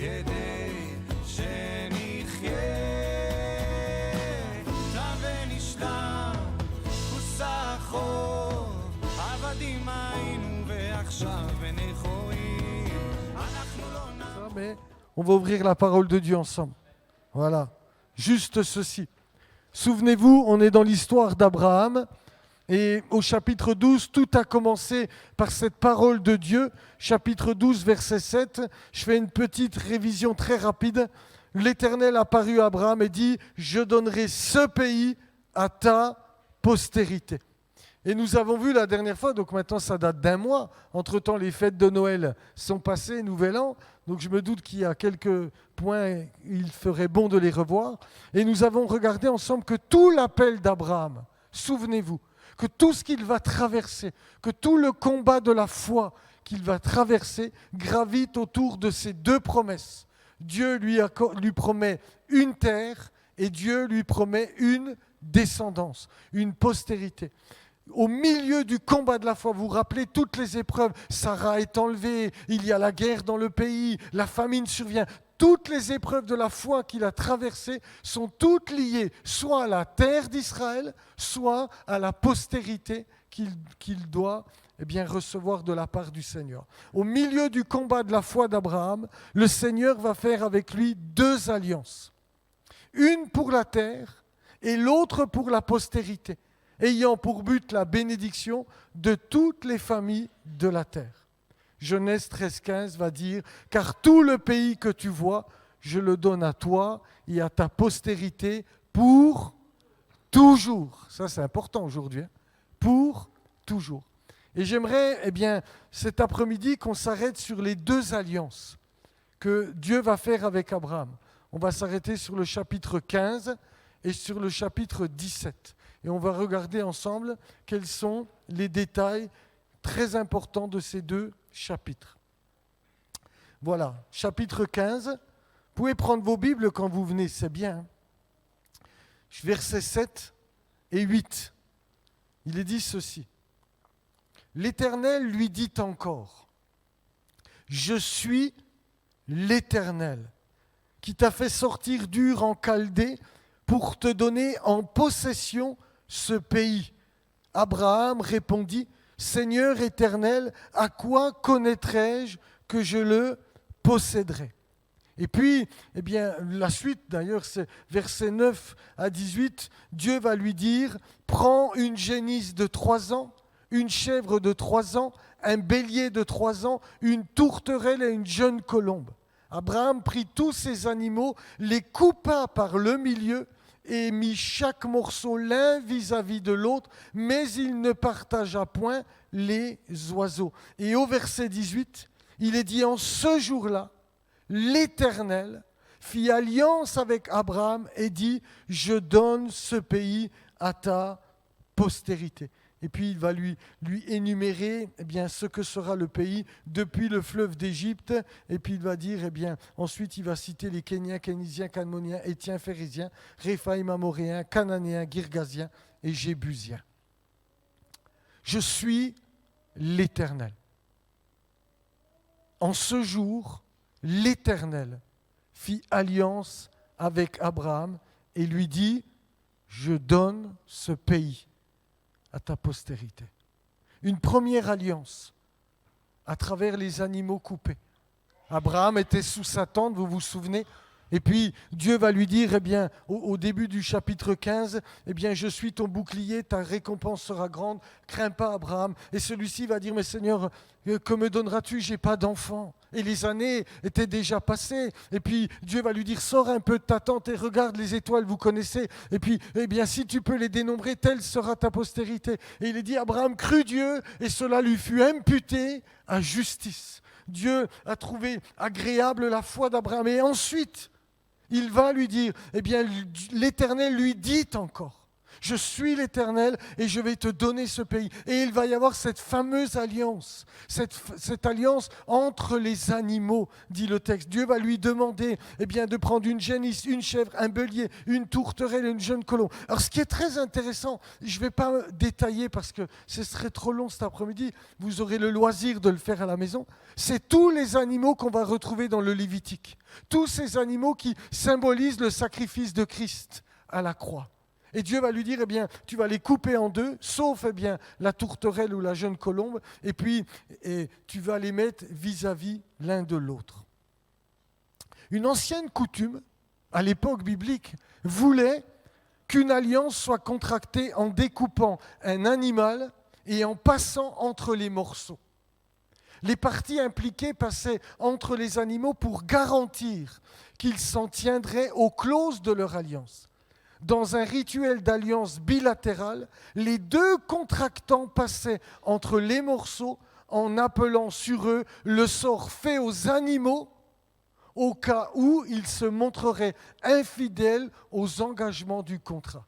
כדי שנחיה. תם ונשלם, כוסה החוב, עבדים היינו ועכשיו בנכורים. אנחנו לא Mais on va ouvrir la parole de Dieu ensemble. Voilà, juste ceci. Souvenez-vous, on est dans l'histoire d'Abraham et au chapitre 12, tout a commencé par cette parole de Dieu. Chapitre 12, verset 7, je fais une petite révision très rapide. L'Éternel apparut à Abraham et dit « Je donnerai ce pays à ta postérité ». Et nous avons vu la dernière fois, donc maintenant ça date d'un mois, entre-temps les fêtes de Noël sont passées, Nouvel An, donc je me doute qu'il y a quelques points, il ferait bon de les revoir. Et nous avons regardé ensemble que tout l'appel d'Abraham, souvenez-vous, que tout ce qu'il va traverser, que tout le combat de la foi qu'il va traverser gravite autour de ces deux promesses. Dieu lui promet une terre et Dieu lui promet une descendance, une postérité. Au milieu du combat de la foi, vous vous rappelez toutes les épreuves, Sarah est enlevée, il y a la guerre dans le pays, la famine survient. Toutes les épreuves de la foi qu'il a traversées sont toutes liées soit à la terre d'Israël, soit à la postérité qu'il doit recevoir de la part du Seigneur. Au milieu du combat de la foi d'Abraham, le Seigneur va faire avec lui deux alliances. Une pour la terre et l'autre pour la postérité, ayant pour but la bénédiction de toutes les familles de la terre. Genèse 13,15 va dire « Car tout le pays que tu vois, je le donne à toi et à ta postérité pour toujours. » Ça, c'est important aujourd'hui. Hein? Pour toujours. Et j'aimerais, cet après-midi, qu'on s'arrête sur les deux alliances que Dieu va faire avec Abraham. On va s'arrêter sur le chapitre 15 et sur le chapitre 17. Et on va regarder ensemble quels sont les détails très importants de ces deux chapitres. Voilà, chapitre 15. Vous pouvez prendre vos Bibles quand vous venez, c'est bien. Versets 7 et 8. Il est dit ceci. L'Éternel lui dit encore, « Je suis l'Éternel qui t'a fait sortir d'Ur en Chaldée pour te donner en possession ce pays. » Abraham répondit, « Seigneur éternel, à quoi connaîtrai-je que je le posséderai ?» Et puis, la suite d'ailleurs, c'est versets 9 à 18, Dieu va lui dire, « Prends une génisse de 3 ans, une chèvre de 3 ans, un bélier de 3 ans, une tourterelle et une jeune colombe. » Abraham prit tous ces animaux, les coupa par le milieu et mit chaque morceau l'un vis-à-vis de l'autre, mais il ne partagea point les oiseaux. Et au verset 18, il est dit, en ce jour-là, l'Éternel fit alliance avec Abraham et dit, je donne ce pays à ta postérité. Et puis il va lui énumérer ce que sera le pays depuis le fleuve d'Égypte. Et puis il va dire, ensuite il va citer les Kéniens, Kénisiens, Cadmoniens, Étiens, Phérésiens, Réphaïm, Amoréens, Cananéens, Girgasiens et Jébusiens. Je suis l'Éternel. En ce jour, l'Éternel fit alliance avec Abraham et lui dit, je donne ce pays à ta postérité. Une première alliance à travers les animaux coupés. Abraham était sous sa tente, vous vous souvenez ? Et puis Dieu va lui dire, au début du chapitre 15, je suis ton bouclier, ta récompense sera grande, crains pas Abraham. Et celui-ci va dire, mais Seigneur, que me donneras-tu ? J'ai pas d'enfant. Et les années étaient déjà passées. Et puis Dieu va lui dire, sors un peu de ta tente et regarde les étoiles, vous connaissez. Et puis, si tu peux les dénombrer, telle sera ta postérité. Et il est dit, Abraham crut Dieu et cela lui fut imputé à justice. Dieu a trouvé agréable la foi d'Abraham. Et ensuite, il va lui dire, l'Éternel lui dit encore, Je suis l'Éternel et je vais te donner ce pays. Et il va y avoir cette fameuse alliance, cette alliance entre les animaux, dit le texte. Dieu va lui demander de prendre une génisse, une chèvre, un bélier, une tourterelle et une jeune colombe. Alors ce qui est très intéressant, je ne vais pas détailler parce que ce serait trop long cet après-midi, vous aurez le loisir de le faire à la maison, c'est tous les animaux qu'on va retrouver dans le Lévitique. Tous ces animaux qui symbolisent le sacrifice de Christ à la croix. Et Dieu va lui dire, tu vas les couper en deux, sauf la tourterelle ou la jeune colombe, et puis tu vas les mettre vis-à-vis l'un de l'autre. Une ancienne coutume, à l'époque biblique, voulait qu'une alliance soit contractée en découpant un animal et en passant entre les morceaux. Les parties impliquées passaient entre les animaux pour garantir qu'ils s'en tiendraient aux clauses de leur alliance. Dans un rituel d'alliance bilatérale, les deux contractants passaient entre les morceaux en appelant sur eux le sort fait aux animaux au cas où ils se montreraient infidèles aux engagements du contrat.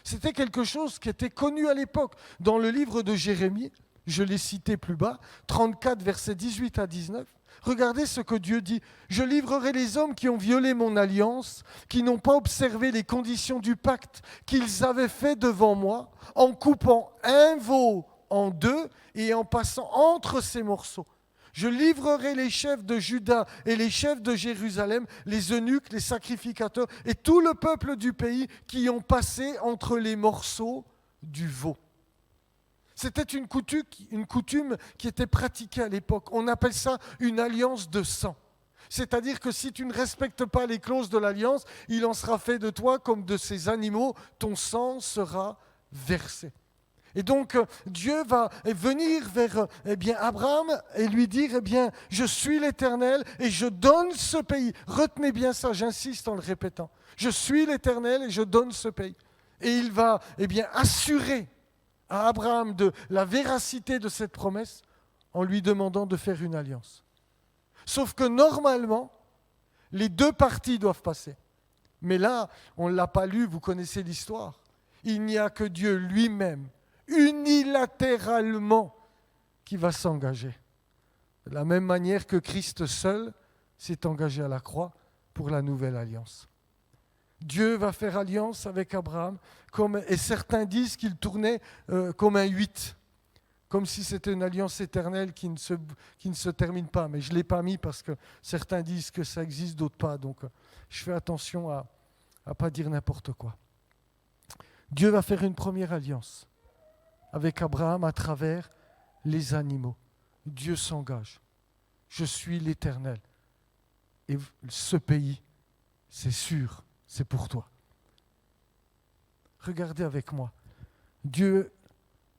C'était quelque chose qui était connu à l'époque. Dans le livre de Jérémie, je l'ai cité plus bas, 34, versets 18 à 19, regardez ce que Dieu dit. « Je livrerai les hommes qui ont violé mon alliance, qui n'ont pas observé les conditions du pacte qu'ils avaient fait devant moi, en coupant un veau en deux et en passant entre ces morceaux. Je livrerai les chefs de Juda et les chefs de Jérusalem, les eunuques, les sacrificateurs et tout le peuple du pays qui ont passé entre les morceaux du veau. » C'était une coutume qui était pratiquée à l'époque. On appelle ça une alliance de sang. C'est-à-dire que si tu ne respectes pas les clauses de l'alliance, il en sera fait de toi comme de ces animaux, ton sang sera versé. Et donc Dieu va venir vers Abraham et lui dire je suis l'Éternel et je donne ce pays. Retenez bien ça, j'insiste en le répétant. Je suis l'Éternel et je donne ce pays. Et il va assurer à Abraham de la véracité de cette promesse en lui demandant de faire une alliance. Sauf que normalement, les deux parties doivent passer. Mais là, on ne l'a pas lu, vous connaissez l'histoire. Il n'y a que Dieu lui-même, unilatéralement, qui va s'engager. De la même manière que Christ seul s'est engagé à la croix pour la nouvelle alliance. Dieu va faire alliance avec Abraham, et certains disent qu'il tournait comme un 8, comme si c'était une alliance éternelle qui ne se termine pas. Mais je ne l'ai pas mis parce que certains disent que ça existe, d'autres pas. Donc je fais attention à ne pas dire n'importe quoi. Dieu va faire une première alliance avec Abraham à travers les animaux. Dieu s'engage. Je suis l'Éternel. Et ce pays, c'est sûr, c'est pour toi. Regardez avec moi. Dieu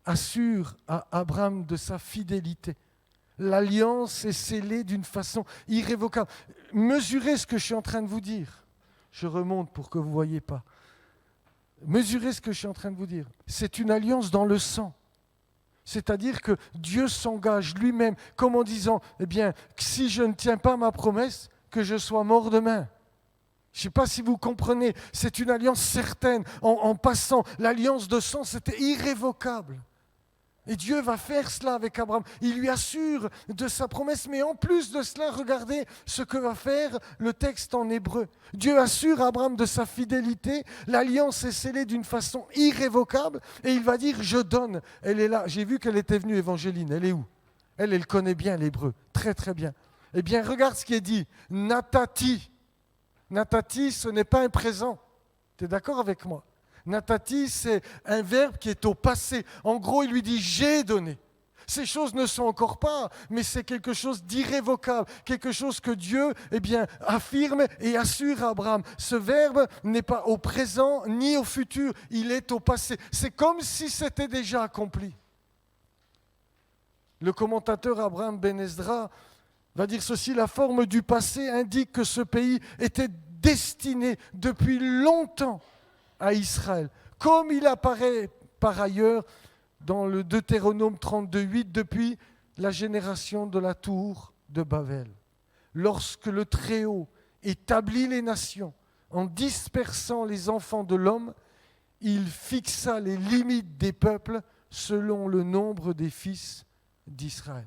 assure à Abraham de sa fidélité. L'alliance est scellée d'une façon irrévocable. Mesurez ce que je suis en train de vous dire. Je remonte pour que vous ne voyez pas. Mesurez ce que je suis en train de vous dire. C'est une alliance dans le sang. C'est-à-dire que Dieu s'engage lui-même comme en disant, si je ne tiens pas ma promesse, que je sois mort demain. Je ne sais pas si vous comprenez, c'est une alliance certaine. En passant, l'alliance de sang, c'était irrévocable. Et Dieu va faire cela avec Abraham. Il lui assure de sa promesse, mais en plus de cela, regardez ce que va faire le texte en hébreu. Dieu assure à Abraham de sa fidélité, l'alliance est scellée d'une façon irrévocable, et il va dire, je donne. Elle est là, j'ai vu qu'elle était venue, Évangéline, elle est où ? Elle connaît bien l'hébreu, très très bien. Eh bien, regarde ce qui est dit, natati. Natati, ce n'est pas un présent. Tu es d'accord avec moi ? Natati, c'est un verbe qui est au passé. En gros, il lui dit « j'ai donné ». Ces choses ne sont encore pas, mais c'est quelque chose d'irrévocable, quelque chose que Dieu affirme et assure à Abraham. Ce verbe n'est pas au présent ni au futur, il est au passé. C'est comme si c'était déjà accompli. Le commentateur Abraham Ben Ezra va dire ceci, la forme du passé indique que ce pays était destiné depuis longtemps à Israël, comme il apparaît par ailleurs dans le Deutéronome 32:8 depuis la génération de la tour de Babel. Lorsque le Très-Haut établit les nations en dispersant les enfants de l'homme, il fixa les limites des peuples selon le nombre des fils d'Israël.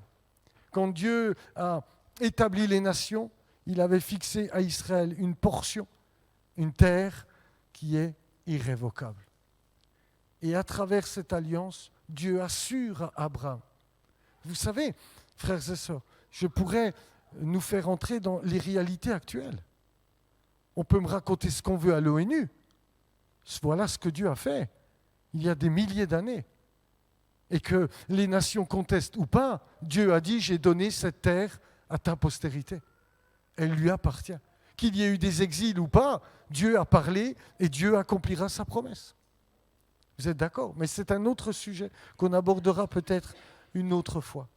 Quand Dieu a établi les nations, il avait fixé à Israël une portion, une terre qui est irrévocable. Et à travers cette alliance, Dieu assure à Abraham. Vous savez, frères et sœurs, je pourrais nous faire entrer dans les réalités actuelles. On peut me raconter ce qu'on veut à l'ONU. Voilà ce que Dieu a fait il y a des milliers d'années. Et que les nations contestent ou pas, Dieu a dit, j'ai donné cette terre à ta postérité. Elle lui appartient. Qu'il y ait eu des exils ou pas, Dieu a parlé et Dieu accomplira sa promesse. Vous êtes d'accord? Mais c'est un autre sujet qu'on abordera peut-être une autre fois.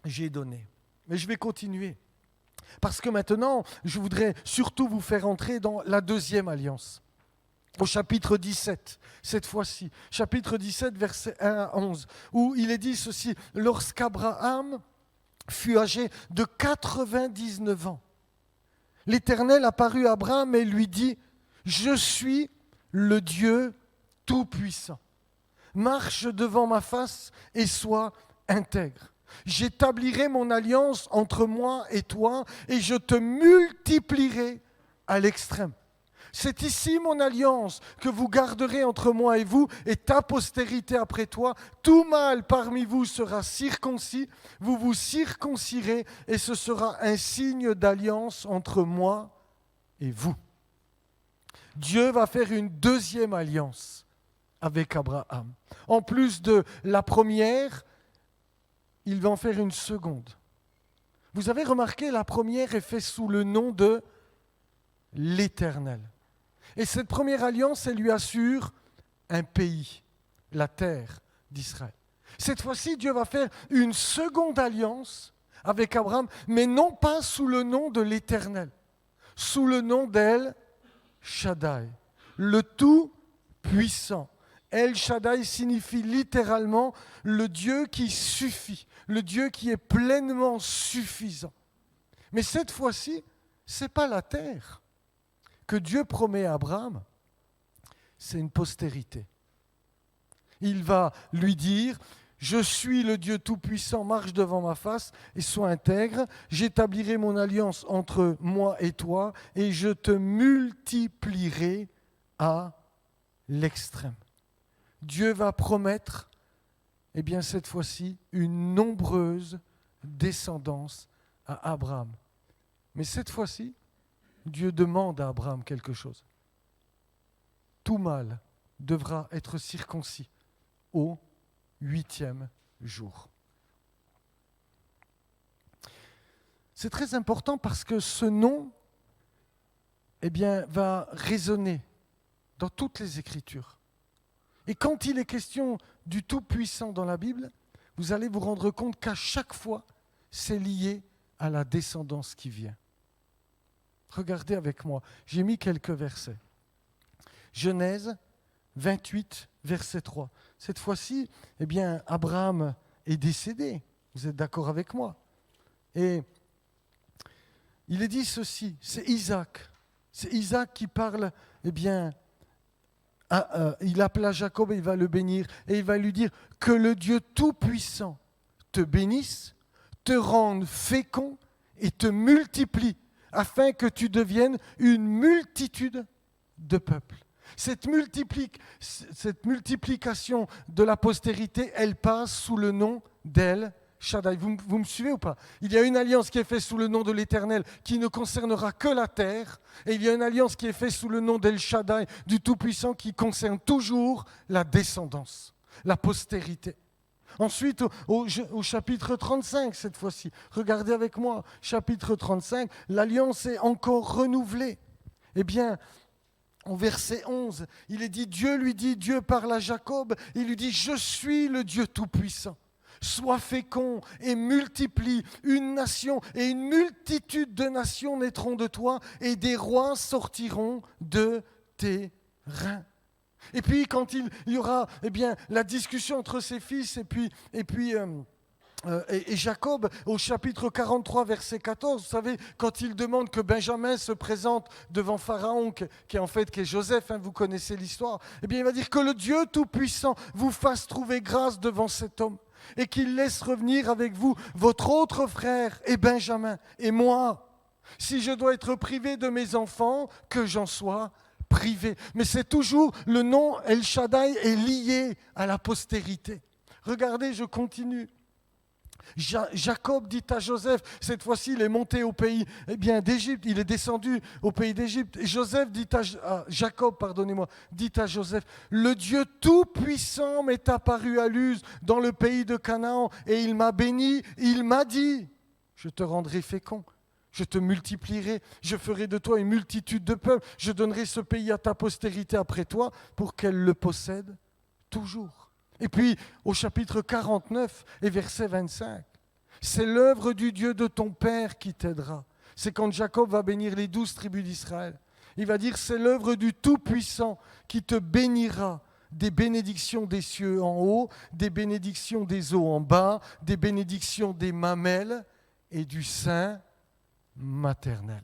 J'ai donné. Mais je vais continuer. Parce que maintenant, je voudrais surtout vous faire entrer dans la deuxième alliance. Au chapitre 17, cette fois-ci. Chapitre 17, versets 1 à 11. Où il est dit ceci, lorsqu'Abraham fut âgé de 99 ans, l'Éternel apparut à Abraham et lui dit, je suis le Dieu Tout-Puissant. Marche devant ma face et sois intègre. J'établirai mon alliance entre moi et toi et je te multiplierai à l'extrême. C'est ici mon alliance que vous garderez entre moi et vous et ta postérité après toi. Tout mâle parmi vous sera circoncis, vous vous circoncirez et ce sera un signe d'alliance entre moi et vous. Dieu va faire une deuxième alliance avec Abraham. En plus de la première, il va en faire une seconde. Vous avez remarqué, la première est faite sous le nom de l'Éternel. Et cette première alliance, elle lui assure un pays, la terre d'Israël. Cette fois-ci, Dieu va faire une seconde alliance avec Abraham, mais non pas sous le nom de l'Éternel, sous le nom d'El Shaddai, le Tout-Puissant. El Shaddai signifie littéralement le Dieu qui suffit, le Dieu qui est pleinement suffisant. Mais cette fois-ci, ce n'est pas la terre que Dieu promet à Abraham, c'est une postérité. Il va lui dire, je suis le Dieu Tout-Puissant, marche devant ma face et sois intègre, j'établirai mon alliance entre moi et toi et je te multiplierai à l'extrême. Dieu va promettre, eh bien cette fois-ci, une nombreuse descendance à Abraham. Mais cette fois-ci, Dieu demande à Abraham quelque chose. Tout mâle devra être circoncis au 8e jour. C'est très important parce que ce nom, eh bien, va résonner dans toutes les Écritures. Et quand il est question du Tout-Puissant dans la Bible, vous allez vous rendre compte qu'à chaque fois, c'est lié à la descendance qui vient. Regardez avec moi, j'ai mis quelques versets. Genèse 28, verset 3. Cette fois-ci, eh bien, Abraham est décédé. Vous êtes d'accord avec moi? Et il est dit ceci, c'est Isaac. C'est Isaac qui parle, eh bien, il appela Jacob et il va le bénir. Et il va lui dire que le Dieu Tout-Puissant te bénisse, te rende fécond et te multiplie, afin que tu deviennes une multitude de peuples. Cette multiplication de la postérité, elle passe sous le nom d'El Shaddai. Vous me suivez ou pas? Il y a une alliance qui est faite sous le nom de l'Éternel qui ne concernera que la terre. Et il y a une alliance qui est faite sous le nom d'El Shaddai, du Tout-Puissant, qui concerne toujours la descendance, la postérité. Ensuite, au chapitre 35, cette fois-ci, regardez avec moi, chapitre 35, l'alliance est encore renouvelée. Eh bien, au verset 11, il est dit, Dieu parle à Jacob, il lui dit, je suis le Dieu Tout-Puissant. Sois fécond et multiplie une nation et une multitude de nations naîtront de toi et des rois sortiront de tes reins. Et puis quand il y aura eh bien, la discussion entre ses fils et puis Et Jacob, au chapitre 43, verset 14, vous savez, quand il demande que Benjamin se présente devant Pharaon, qui est Joseph, hein, vous connaissez l'histoire, eh bien il va dire que le Dieu Tout-Puissant vous fasse trouver grâce devant cet homme et qu'il laisse revenir avec vous votre autre frère et Benjamin et moi. Si je dois être privé de mes enfants, que j'en sois privé. Mais c'est toujours, le nom El Shaddai est lié à la postérité. Regardez, je continue. Jacob dit à Joseph, cette fois-ci il est monté au pays d'Égypte, il est descendu au pays d'Égypte. Et Jacob, dit à Joseph, le Dieu Tout-Puissant m'est apparu à Luz dans le pays de Canaan et il m'a béni, il m'a dit, je te rendrai fécond, je te multiplierai, je ferai de toi une multitude de peuples, je donnerai ce pays à ta postérité après toi pour qu'elle le possède toujours. Et puis, au chapitre 49 et verset 25, c'est l'œuvre du Dieu de ton Père qui t'aidera. C'est quand Jacob va bénir les 12 tribus d'Israël. Il va dire, c'est l'œuvre du Tout-Puissant qui te bénira des bénédictions des cieux en haut, des bénédictions des eaux en bas, des bénédictions des mamelles et du sein maternel.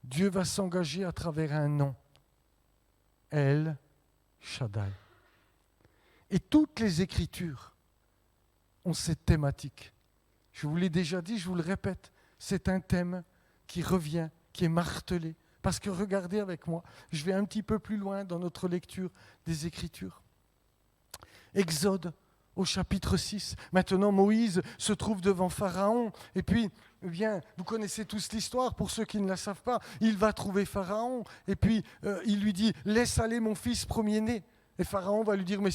Dieu va s'engager à travers un nom, El Shaddai. Et toutes les Écritures ont cette thématique. Je vous l'ai déjà dit, je vous le répète, c'est un thème qui revient, qui est martelé. Parce que regardez avec moi, je vais un petit peu plus loin dans notre lecture des Écritures. Exode au chapitre 6. Maintenant, Moïse se trouve devant Pharaon. Et puis, vous connaissez tous l'histoire, pour ceux qui ne la savent pas. Il va trouver Pharaon. Et puis, il lui dit, laisse aller mon fils premier-né. Et Pharaon va lui dire, mais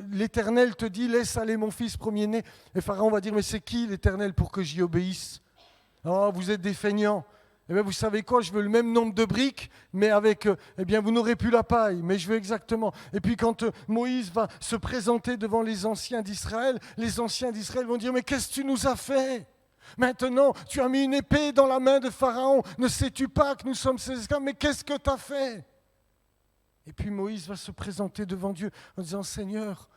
l'Éternel te dit, laisse aller mon fils premier-né. Et Pharaon va dire, mais c'est qui l'Éternel pour que j'y obéisse? Oh, vous êtes des feignants. Eh bien, vous savez quoi, je veux le même nombre de briques, mais avec, vous n'aurez plus la paille, mais je veux exactement. Et puis quand Moïse va se présenter devant les anciens d'Israël vont dire, mais qu'est-ce que tu nous as fait? Maintenant, tu as mis une épée dans la main de Pharaon. Ne sais-tu pas que nous sommes ses esclaves? Mais qu'est-ce que tu as fait? Et puis Moïse va se présenter devant Dieu en disant, Seigneur,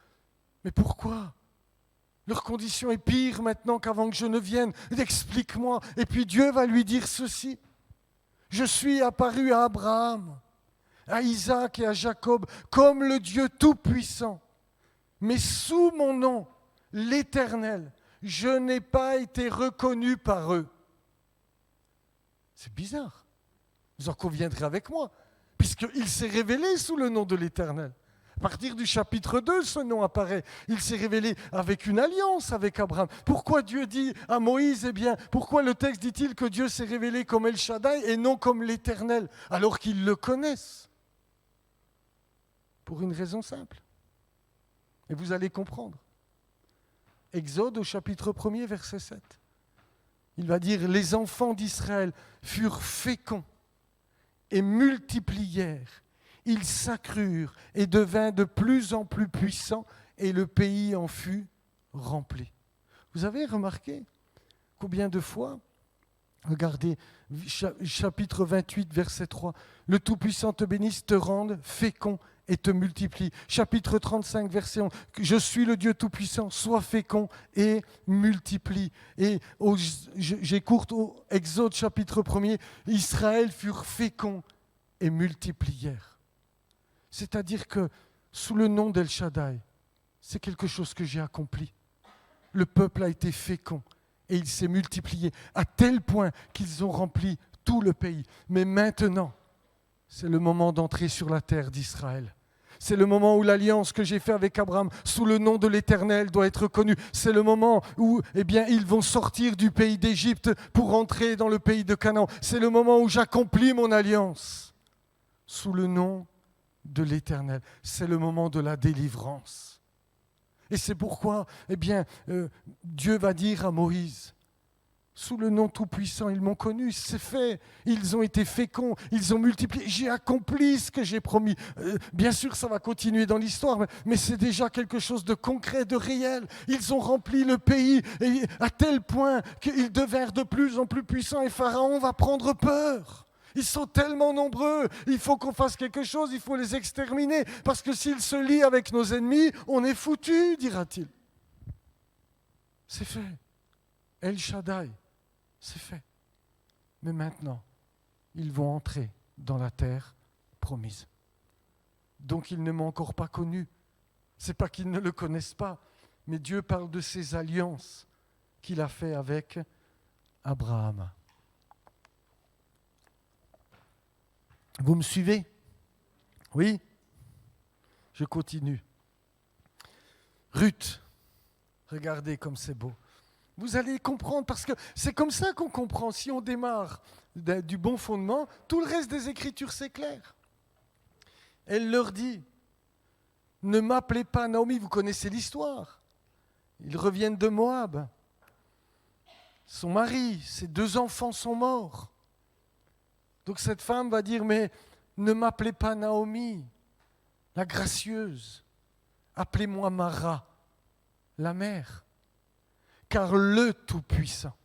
mais pourquoi? Leur condition est pire maintenant qu'avant que je ne vienne. Explique-moi. Et puis Dieu va lui dire ceci. Je suis apparu à Abraham, à Isaac et à Jacob comme le Dieu Tout-Puissant. Mais sous mon nom, l'Éternel, je n'ai pas été reconnu par eux. C'est bizarre. Vous en conviendrez avec moi. Puisqu'il s'est révélé sous le nom de l'Éternel. À partir du chapitre 2, ce nom apparaît. Il s'est révélé avec une alliance avec Abraham. Pourquoi Dieu dit à Moïse, pourquoi le texte dit-il que Dieu s'est révélé comme El Shaddai et non comme l'Éternel, alors qu'ils le connaissent? Pour une raison simple. Et vous allez comprendre. Exode au chapitre 1er, verset 7. Il va dire, les enfants d'Israël furent féconds et multiplièrent, ils s'accrurent et devinrent de plus en plus puissants, et le pays en fut rempli. Vous avez remarqué combien de fois, regardez, chapitre 28, verset 3, le Tout-Puissant te bénisse, te rende fécond et te multiplie. Chapitre 35, verset 11, je suis le Dieu Tout-Puissant, sois fécond et multiplie. Et j'écourte au Exode chapitre 1er, Israël furent féconds et multiplièrent. C'est-à-dire que sous le nom d'El Shaddai, c'est quelque chose que j'ai accompli. Le peuple a été fécond et il s'est multiplié à tel point qu'ils ont rempli tout le pays. Mais maintenant, c'est le moment d'entrer sur la terre d'Israël. C'est le moment où l'alliance que j'ai faite avec Abraham sous le nom de l'Éternel doit être connue. C'est le moment où ils vont sortir du pays d'Égypte pour entrer dans le pays de Canaan. C'est le moment où j'accomplis mon alliance sous le nom de l'Éternel. C'est le moment de la délivrance. Et c'est pourquoi Dieu va dire à Moïse, sous le nom Tout-Puissant, ils m'ont connu, c'est fait, ils ont été féconds, ils ont multiplié, j'ai accompli ce que j'ai promis. Bien sûr, ça va continuer dans l'histoire, mais c'est déjà quelque chose de concret, de réel. Ils ont rempli le pays et à tel point qu'ils devinrent de plus en plus puissants et Pharaon va prendre peur. Ils sont tellement nombreux, il faut qu'on fasse quelque chose, il faut les exterminer, parce que s'ils se lient avec nos ennemis, on est foutus, dira-t-il. c'est fait. El Shaddai, c'est fait. Mais maintenant, ils vont entrer dans la terre promise. Donc ils ne m'ont encore pas connu. Ce n'est pas qu'ils ne le connaissent pas, mais Dieu parle de ses alliances qu'il a fait avec Abraham. Vous me suivez? Oui? Je continue. Ruth, regardez comme c'est beau. Vous allez comprendre, parce que c'est comme ça qu'on comprend. Si on démarre du bon fondement, tout le reste des Écritures, c'est clair. Elle leur dit, ne m'appelez pas Naomi, vous connaissez l'histoire. Ils reviennent de Moab. Son mari, ses 2 enfants sont morts. Donc cette femme va dire, mais ne m'appelez pas Naomi, la gracieuse. Appelez-moi Mara, la mère. Car le Tout-Puissant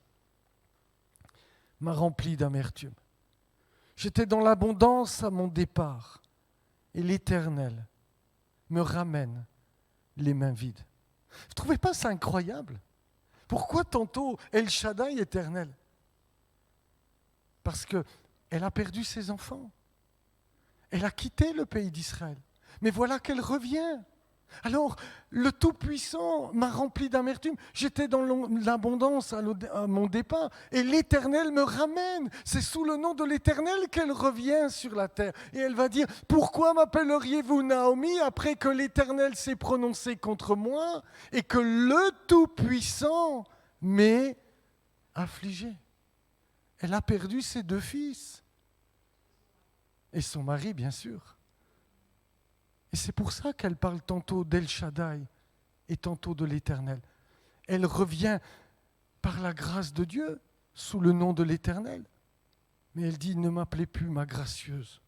m'a rempli d'amertume. J'étais dans l'abondance à mon départ, et l'Éternel me ramène les mains vides. Vous ne trouvez pas ça incroyable? Pourquoi tantôt El Shaddai éternel? Parce qu'elle a perdu ses enfants. Elle a quitté le pays d'Israël. Mais voilà qu'elle revient. Alors, le Tout-Puissant m'a rempli d'amertume. J'étais dans l'abondance à mon départ et l'Éternel me ramène. C'est sous le nom de l'Éternel qu'elle revient sur la terre. Et elle va dire, pourquoi m'appelleriez-vous Naomi après que l'Éternel s'est prononcé contre moi et que le Tout-Puissant m'ait affligé? Elle a perdu ses 2 fils et son mari, bien sûr. Et c'est pour ça qu'elle parle tantôt d'El Shaddai et tantôt de l'Éternel. Elle revient par la grâce de Dieu, sous le nom de l'Éternel. Mais elle dit, ne m'appelez plus ma gracieuse,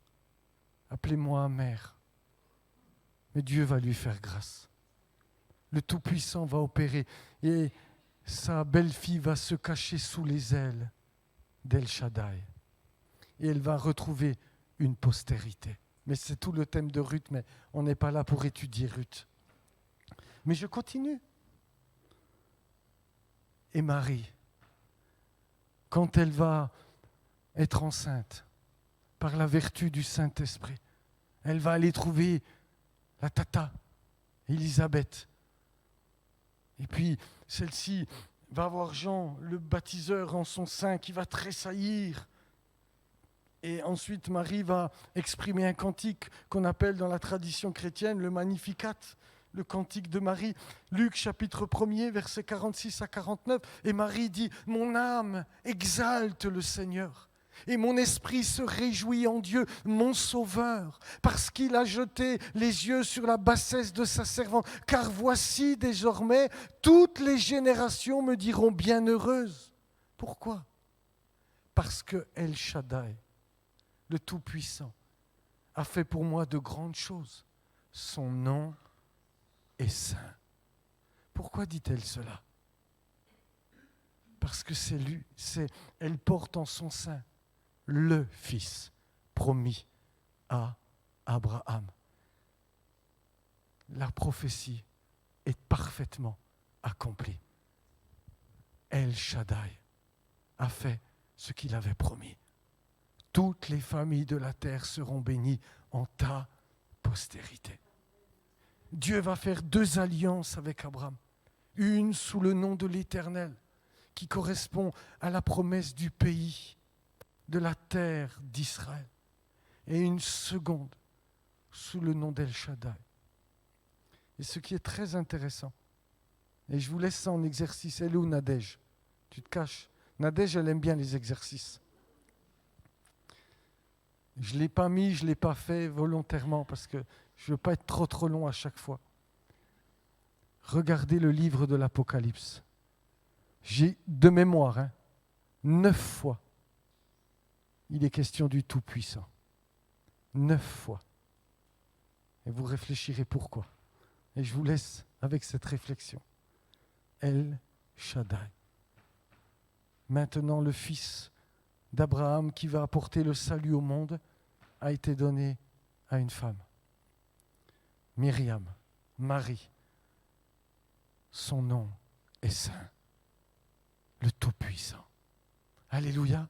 appelez-moi mère. Mais Dieu va lui faire grâce. Le Tout-Puissant va opérer et sa belle-fille va se cacher sous les ailes d'El Shaddai. Et elle va retrouver une postérité. Mais c'est tout le thème de Ruth, mais on n'est pas là pour étudier Ruth. Mais je continue. Et Marie, quand elle va être enceinte, par la vertu du Saint-Esprit, elle va aller trouver la tata, Élisabeth. Et puis, celle-ci va voir Jean, le baptiseur, en son sein, qui va tressaillir. Et ensuite, Marie va exprimer un cantique qu'on appelle dans la tradition chrétienne le Magnificat, le cantique de Marie. Luc chapitre 1er, versets 46 à 49. Et Marie dit, « Mon âme exalte le Seigneur, et mon esprit se réjouit en Dieu, mon Sauveur, parce qu'il a jeté les yeux sur la bassesse de sa servante. Car voici désormais, toutes les générations me diront bienheureuse. » Pourquoi? Parce que El Shaddai, le Tout-Puissant, a fait pour moi de grandes choses. Son nom est saint. Pourquoi dit-elle cela? Parce que c'est lui, elle porte en son sein le Fils promis à Abraham. La prophétie est parfaitement accomplie. El Shaddai a fait ce qu'il avait promis. Toutes les familles de la terre seront bénies en ta postérité. Dieu va faire 2 alliances avec Abraham. Une sous le nom de l'Éternel, qui correspond à la promesse du pays, de la terre d'Israël. Et une seconde sous le nom d'El Shaddai. Et ce qui est très intéressant, et je vous laisse ça en exercice, elle est où Nadège? Tu te caches. Nadège, elle aime bien les exercices. Je ne l'ai pas mis, je ne l'ai pas fait volontairement parce que je ne veux pas être trop long à chaque fois. Regardez le livre de l'Apocalypse. J'ai de mémoire, 9 fois, il est question du Tout-Puissant. 9 fois. Et vous réfléchirez pourquoi. Et je vous laisse avec cette réflexion. El Shaddai. Maintenant, le fils d'Abraham qui va apporter le salut au monde a été donné à une femme. Myriam, Marie. Son nom est saint. le Tout-Puissant. Alléluia.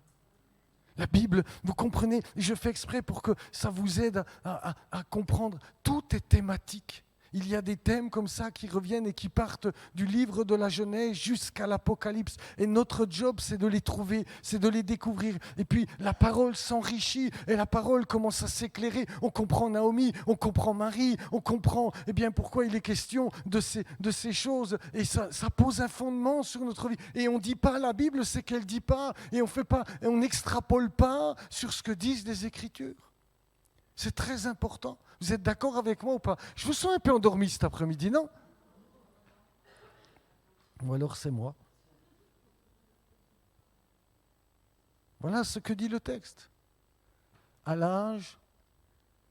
La Bible, vous comprenez, je fais exprès pour que ça vous aide à comprendre. Tout est thématique. Il y a des thèmes comme ça qui reviennent et qui partent du livre de la Genèse jusqu'à l'Apocalypse. Et notre job, c'est de les trouver, c'est de les découvrir. Et puis, la parole s'enrichit et la parole commence à s'éclairer. On comprend Naomi, on comprend Marie, on comprend pourquoi il est question de ces choses. Et ça pose un fondement sur notre vie. Et on ne dit pas la Bible, c'est qu'elle ne dit pas. Et on n'extrapole pas sur ce que disent les Écritures. C'est très important. Vous êtes d'accord avec moi ou pas? Je vous sens un peu endormi cet après-midi, non? Ou alors c'est moi. Voilà ce que dit le texte. À l'âge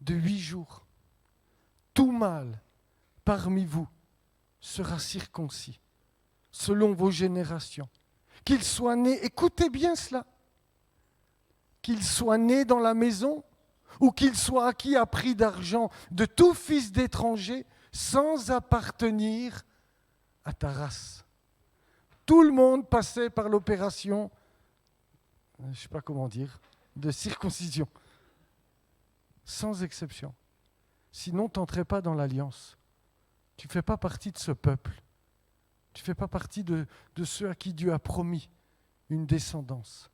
de 8 jours, tout mâle parmi vous sera circoncis, selon vos générations. Qu'il soit né, écoutez bien cela, qu'il soit né dans la maison, ou qu'il soit acquis à prix d'argent de tout fils d'étranger sans appartenir à ta race. Tout le monde passait par l'opération, je ne sais pas comment dire, de circoncision, sans exception. Sinon, tu n'entrais pas dans l'alliance. Tu ne fais pas partie de ce peuple. Tu ne fais pas partie de ceux à qui Dieu a promis une descendance.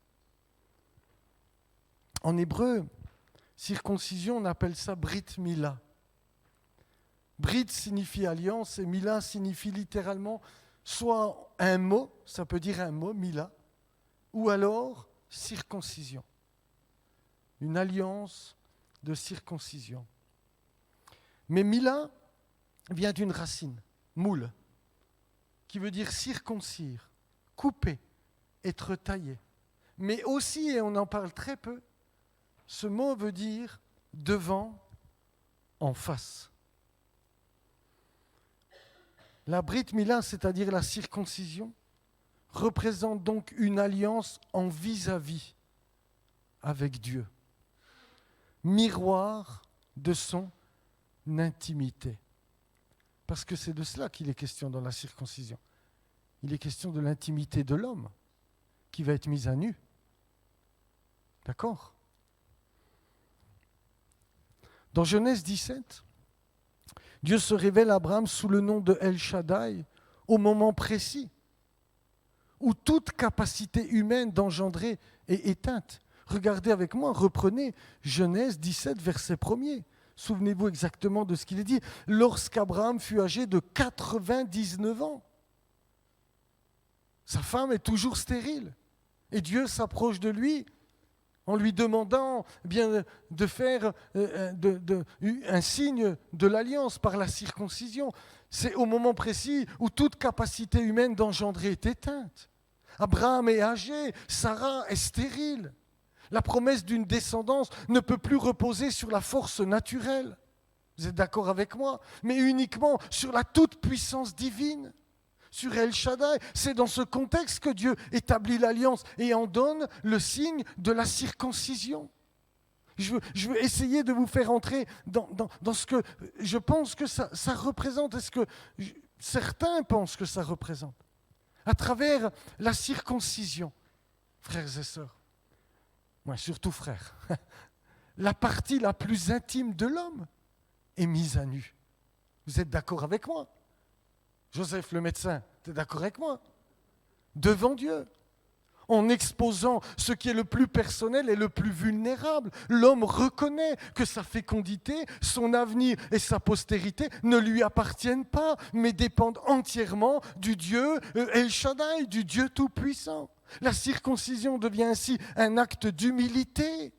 En hébreu, circoncision, on appelle ça Brit Mila. Brit signifie alliance et Mila signifie littéralement soit un mot, ça peut dire un mot, Mila, ou alors circoncision. Une alliance de circoncision. Mais Mila vient d'une racine, moule, qui veut dire circoncire, couper, être taillé. Mais aussi, et on en parle très peu, ce mot veut dire devant, en face. La Brit Mila, c'est-à-dire la circoncision, représente donc une alliance en vis-à-vis avec Dieu, miroir de son intimité. Parce que c'est de cela qu'il est question dans la circoncision. Il est question de l'intimité de l'homme qui va être mise à nu. D'accord ? Dans Genèse 17, Dieu se révèle à Abraham sous le nom de El Shaddai au moment précis où toute capacité humaine d'engendrer est éteinte. Regardez avec moi, reprenez Genèse 17, verset 1er. Souvenez-vous exactement de ce qu'il est dit. Lorsqu'Abraham fut âgé de 99 ans, sa femme est toujours stérile. Et Dieu s'approche de lui en lui demandant de faire un signe de l'alliance par la circoncision. C'est au moment précis où toute capacité humaine d'engendrer est éteinte. Abraham est âgé, Sarah est stérile. La promesse d'une descendance ne peut plus reposer sur la force naturelle. Vous êtes d'accord avec moi? Mais uniquement sur la toute-puissance divine. Sur El Shaddai, c'est dans ce contexte que Dieu établit l'alliance et en donne le signe de la circoncision. Je veux essayer de vous faire entrer dans ce que je pense que ça représente et ce que certains pensent que ça représente. À travers la circoncision, frères et sœurs, moi surtout frères, la partie la plus intime de l'homme est mise à nu. Vous êtes d'accord avec moi? Joseph le médecin, tu es d'accord avec moi? Devant Dieu, en exposant ce qui est le plus personnel et le plus vulnérable, l'homme reconnaît que sa fécondité, son avenir et sa postérité ne lui appartiennent pas, mais dépendent entièrement du Dieu El Shaddai, du Dieu Tout-Puissant. La circoncision devient ainsi un acte d'humilité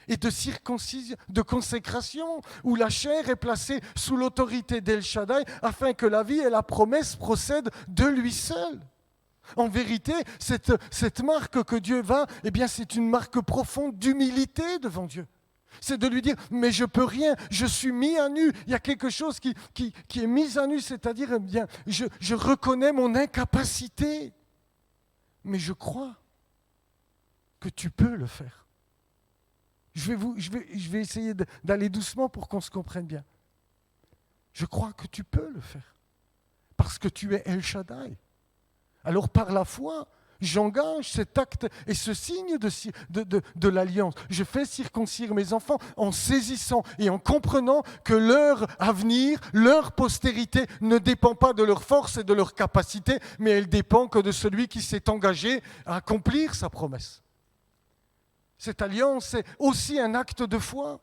et de circoncision, de consécration, où la chair est placée sous l'autorité d'El Shaddai afin que la vie et la promesse procèdent de lui seul. En vérité, cette marque que Dieu va, c'est une marque profonde d'humilité devant Dieu. C'est de lui dire, mais je ne peux rien, je suis mis à nu. Il y a quelque chose qui est mis à nu, c'est-à-dire, je reconnais mon incapacité. Mais je crois que tu peux le faire. Je vais essayer d'aller doucement pour qu'on se comprenne bien. Je crois que tu peux le faire. Parce que tu es El Shaddai. Alors par la foi, J'engage cet acte et ce signe de l'alliance. Je fais circoncire mes enfants en saisissant et en comprenant que leur avenir, leur postérité ne dépend pas de leur force et de leur capacité, mais elle dépend que de celui qui s'est engagé à accomplir sa promesse. Cette alliance est aussi un acte de foi.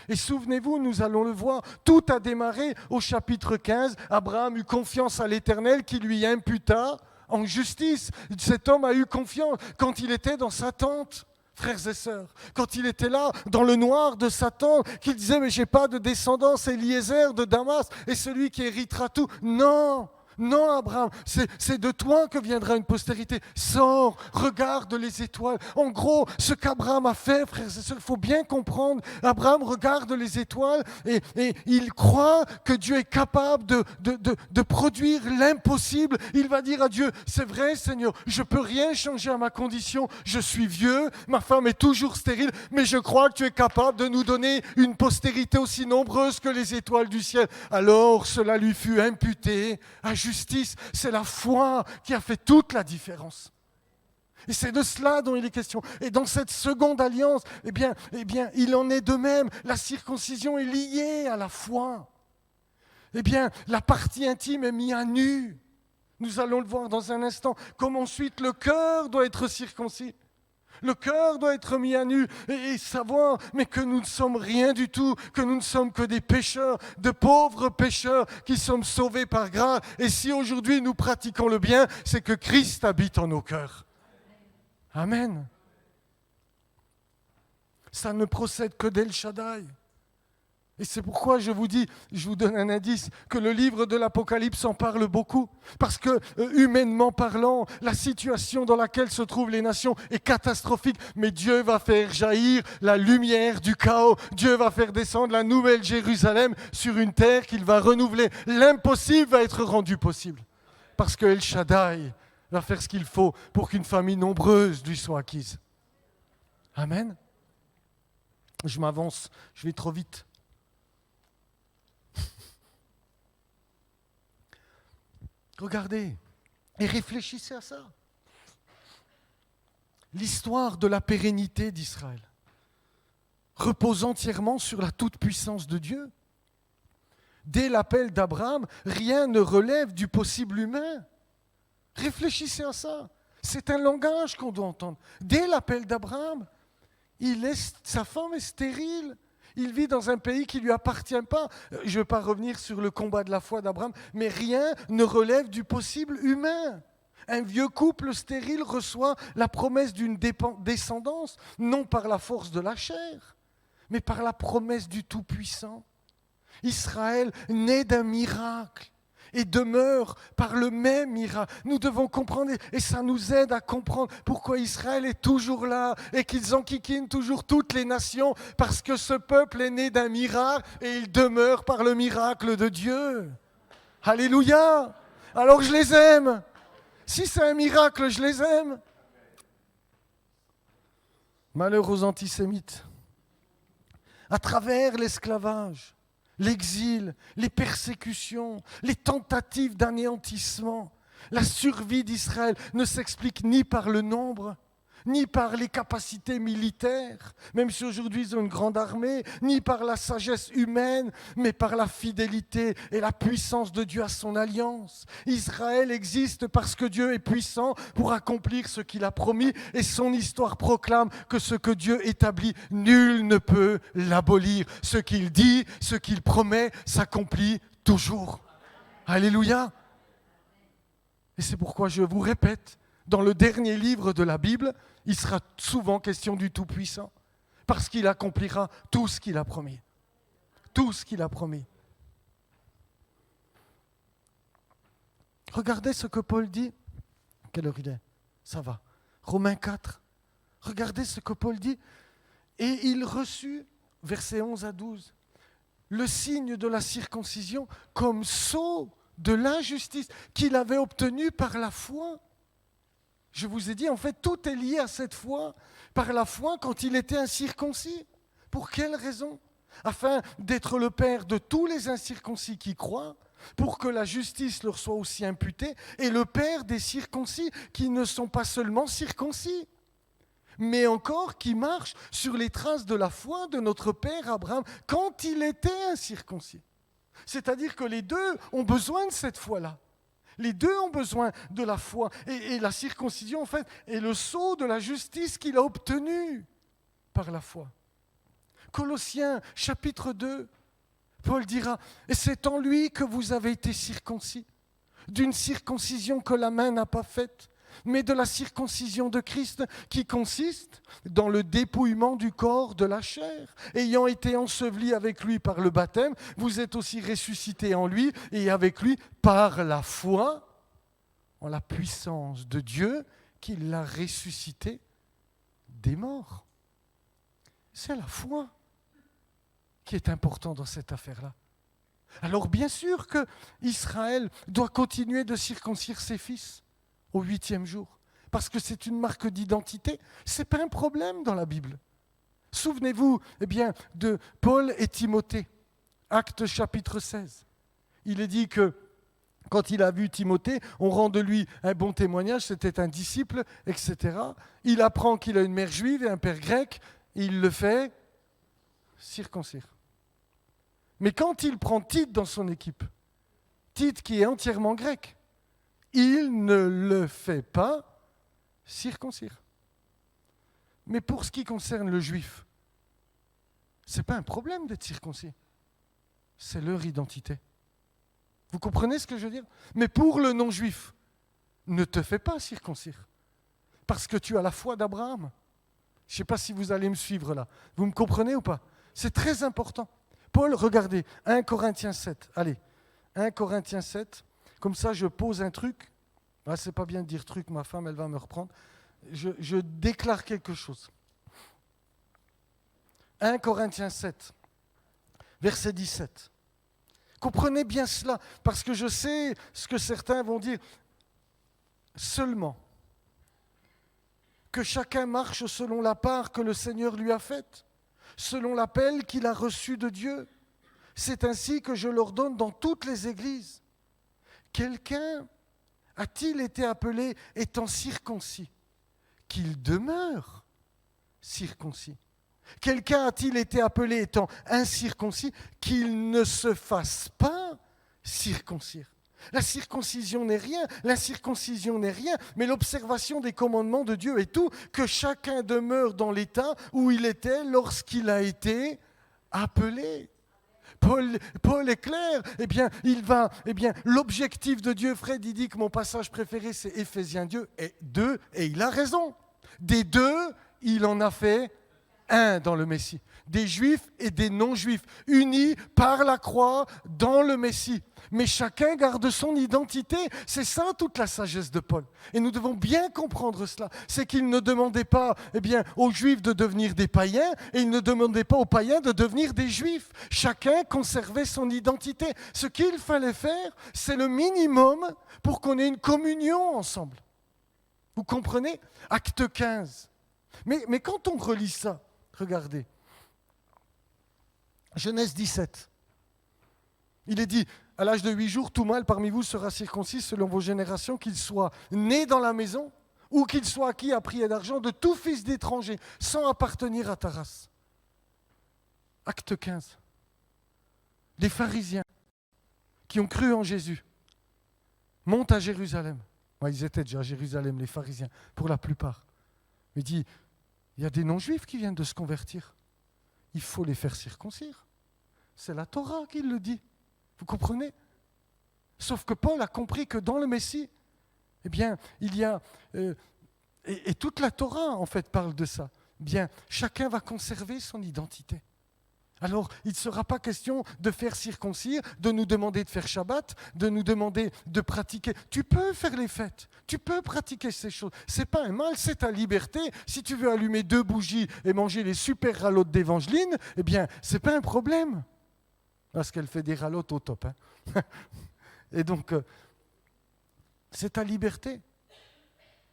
Et souvenez-vous, nous allons le voir, tout a démarré au chapitre 15. Abraham eut confiance à l'Éternel qui lui imputa en justice. Cet homme a eu confiance quand il était dans sa tente, frères et sœurs. Quand il était là, dans le noir de sa tente, qu'il disait « mais je n'ai pas de descendance, Eliezer de Damas est celui qui héritera tout ». Non, non Abraham, c'est de toi que viendra une postérité. Sors, regarde les étoiles. En gros, ce qu'Abraham a fait, frères et sœurs, il faut bien comprendre. Abraham regarde les étoiles et il croit que Dieu est capable de produire l'impossible. Il va dire à Dieu, c'est vrai Seigneur, je ne peux rien changer à ma condition. Je suis vieux, ma femme est toujours stérile, mais je crois que tu es capable de nous donner une postérité aussi nombreuse que les étoiles du ciel. Alors cela lui fut imputé à justice. C'est la foi qui a fait toute la différence. Et c'est de cela dont il est question. Et dans cette seconde alliance, eh bien, il en est de même. La circoncision est liée à la foi. Eh bien, la partie intime est mise à nu. Nous allons le voir dans un instant. Comme ensuite le cœur doit être circoncis. Le cœur doit être mis à nu et savoir, mais que nous ne sommes rien du tout, que nous ne sommes que des pécheurs, de pauvres pécheurs qui sommes sauvés par grâce. Et si aujourd'hui nous pratiquons le bien, c'est que Christ habite en nos cœurs. Amen. Ça ne procède que d'El Shaddai. Et c'est pourquoi je vous dis, je vous donne un indice, que le livre de l'Apocalypse en parle beaucoup. Parce que, humainement parlant, la situation dans laquelle se trouvent les nations est catastrophique. Mais Dieu va faire jaillir la lumière du chaos. Dieu va faire descendre la nouvelle Jérusalem sur une terre qu'il va renouveler. L'impossible va être rendu possible. Parce que El Shaddai va faire ce qu'il faut pour qu'une famille nombreuse lui soit acquise. Amen. Je m'avance, je vais trop vite. Regardez et réfléchissez à ça. L'histoire de la pérennité d'Israël repose entièrement sur la toute-puissance de Dieu. Dès l'appel d'Abraham, rien ne relève du possible humain. Réfléchissez à ça. C'est un langage qu'on doit entendre. Dès l'appel d'Abraham, sa femme est stérile. Il vit dans un pays qui ne lui appartient pas. Je ne vais pas revenir sur le combat de la foi d'Abraham, mais rien ne relève du possible humain. Un vieux couple stérile reçoit la promesse d'une descendance, non par la force de la chair, mais par la promesse du Tout-Puissant. Israël naît d'un miracle et demeure par le même miracle. Nous devons comprendre, et ça nous aide à comprendre pourquoi Israël est toujours là et qu'ils enquiquinent toujours toutes les nations, parce que ce peuple est né d'un miracle et il demeure par le miracle de Dieu. Alléluia! Alors je les aime. Si c'est un miracle, je les aime. Malheur aux antisémites. À travers l'esclavage, l'exil, les persécutions, les tentatives d'anéantissement, la survie d'Israël ne s'explique ni par le nombre, ni par les capacités militaires, même si aujourd'hui ils ont une grande armée, ni par la sagesse humaine, mais par la fidélité et la puissance de Dieu à son alliance. Israël existe parce que Dieu est puissant pour accomplir ce qu'il a promis, et son histoire proclame que ce que Dieu établit, nul ne peut l'abolir. Ce qu'il dit, ce qu'il promet, s'accomplit toujours. Alléluia. Et c'est pourquoi je vous répète, dans le dernier livre de la Bible, il sera souvent question du Tout-Puissant, parce qu'il accomplira tout ce qu'il a promis. Tout ce qu'il a promis. Regardez ce que Paul dit. Quelle heure il est? Ça va. Romains 4. Regardez ce que Paul dit. Et il reçut, versets 11 à 12, le signe de la circoncision comme sceau de l'injustice qu'il avait obtenu par la foi. Je vous ai dit, en fait, tout est lié à cette foi. Par la foi, quand il était incirconcis. Pour quelle raison? Afin d'être le père de tous les incirconcis qui croient, pour que la justice leur soit aussi imputée, et le Père des circoncis, qui ne sont pas seulement circoncis, mais encore qui marchent sur les traces de la foi de notre Père Abraham quand il était incirconcis. C'est-à-dire que les deux ont besoin de cette foi-là. Les deux ont besoin de la foi. Et la circoncision, en fait, est le sceau de la justice qu'il a obtenue par la foi. Colossiens, chapitre 2, Paul dira, « Et c'est en lui que vous avez été circoncis, d'une circoncision que la main n'a pas faite, mais de la circoncision de Christ qui consiste dans le dépouillement du corps de la chair. Ayant été ensevelis avec lui par le baptême, vous êtes aussi ressuscités en lui et avec lui par la foi en la puissance de Dieu qui l'a ressuscité des morts. » C'est la foi qui est important dans cette affaire-là. Alors bien sûr que Israël doit continuer de circoncire ses fils au 8e jour, parce que c'est une marque d'identité. Ce n'est pas un problème dans la Bible. Souvenez-vous de Paul et Timothée, Actes chapitre 16. Il est dit que quand il a vu Timothée, on rend de lui un bon témoignage, c'était un disciple, etc. Il apprend qu'il a une mère juive et un père grec, et il le fait circoncire. Mais quand il prend Tite dans son équipe, Tite qui est entièrement grec, il ne le fait pas circoncire. Mais pour ce qui concerne le juif, ce n'est pas un problème d'être circoncis. C'est leur identité. Vous comprenez ce que je veux dire? Mais pour le non-juif, ne te fais pas circoncire. Parce que tu as la foi d'Abraham. Je ne sais pas si vous allez me suivre là. Vous me comprenez ou pas? C'est très important. Paul, regardez, 1 Corinthiens 7. Allez, 1 Corinthiens 7. Comme ça, je pose un truc. Ah, c'est pas bien de dire truc, ma femme, elle va me reprendre. Je déclare quelque chose. 1 Corinthiens 7, verset 17. Comprenez bien cela, parce que je sais ce que certains vont dire. Seulement que chacun marche selon la part que le Seigneur lui a faite, selon l'appel qu'il a reçu de Dieu. C'est ainsi que je l'ordonne dans toutes les églises. Quelqu'un a-t-il été appelé étant circoncis, qu'il demeure circoncis? Quelqu'un a-t-il été appelé étant incirconcis, qu'il ne se fasse pas circoncire? La circoncision n'est rien, l'incirconcision n'est rien, mais l'observation des commandements de Dieu est tout, que chacun demeure dans l'état où il était lorsqu'il a été appelé. Paul est clair, l'objectif de Dieu, Fred, il dit que mon passage préféré, c'est Éphésiens 2, et il a raison. Des deux, il en a fait un dans le Messie. Des juifs et des non-juifs, unis par la croix dans le Messie. Mais chacun garde son identité. C'est ça toute la sagesse de Paul. Et nous devons bien comprendre cela. C'est qu'il ne demandait pas aux juifs de devenir des païens et il ne demandait pas aux païens de devenir des juifs. Chacun conservait son identité. Ce qu'il fallait faire, c'est le minimum pour qu'on ait une communion ensemble. Vous comprenez? Acte 15. Mais quand on relit ça, regardez. Genèse 17. Il est dit, à l'âge de 8 jours, tout mâle parmi vous sera circoncis selon vos générations, qu'il soit né dans la maison ou qu'il soit acquis à prix et d'argent de tout fils d'étranger, sans appartenir à ta race. Acte 15. Les pharisiens qui ont cru en Jésus montent à Jérusalem. Ils étaient déjà à Jérusalem, les pharisiens, pour la plupart. Il dit, il y a des non-juifs qui viennent de se convertir. Il faut les faire circoncire. C'est la Torah qui le dit. Vous comprenez? Sauf que Paul a compris que dans le Messie, il y a... et toute la Torah, en fait, parle de ça. Chacun va conserver son identité. Alors, il ne sera pas question de faire circoncire, de nous demander de faire Shabbat, de nous demander de pratiquer. Tu peux faire les fêtes, tu peux pratiquer ces choses. Ce n'est pas un mal, c'est ta liberté. Si tu veux allumer 2 bougies et manger les super ralottes d'Évangeline, ce n'est pas un problème. Parce qu'elle fait des ralottes au top. Et donc, c'est ta liberté.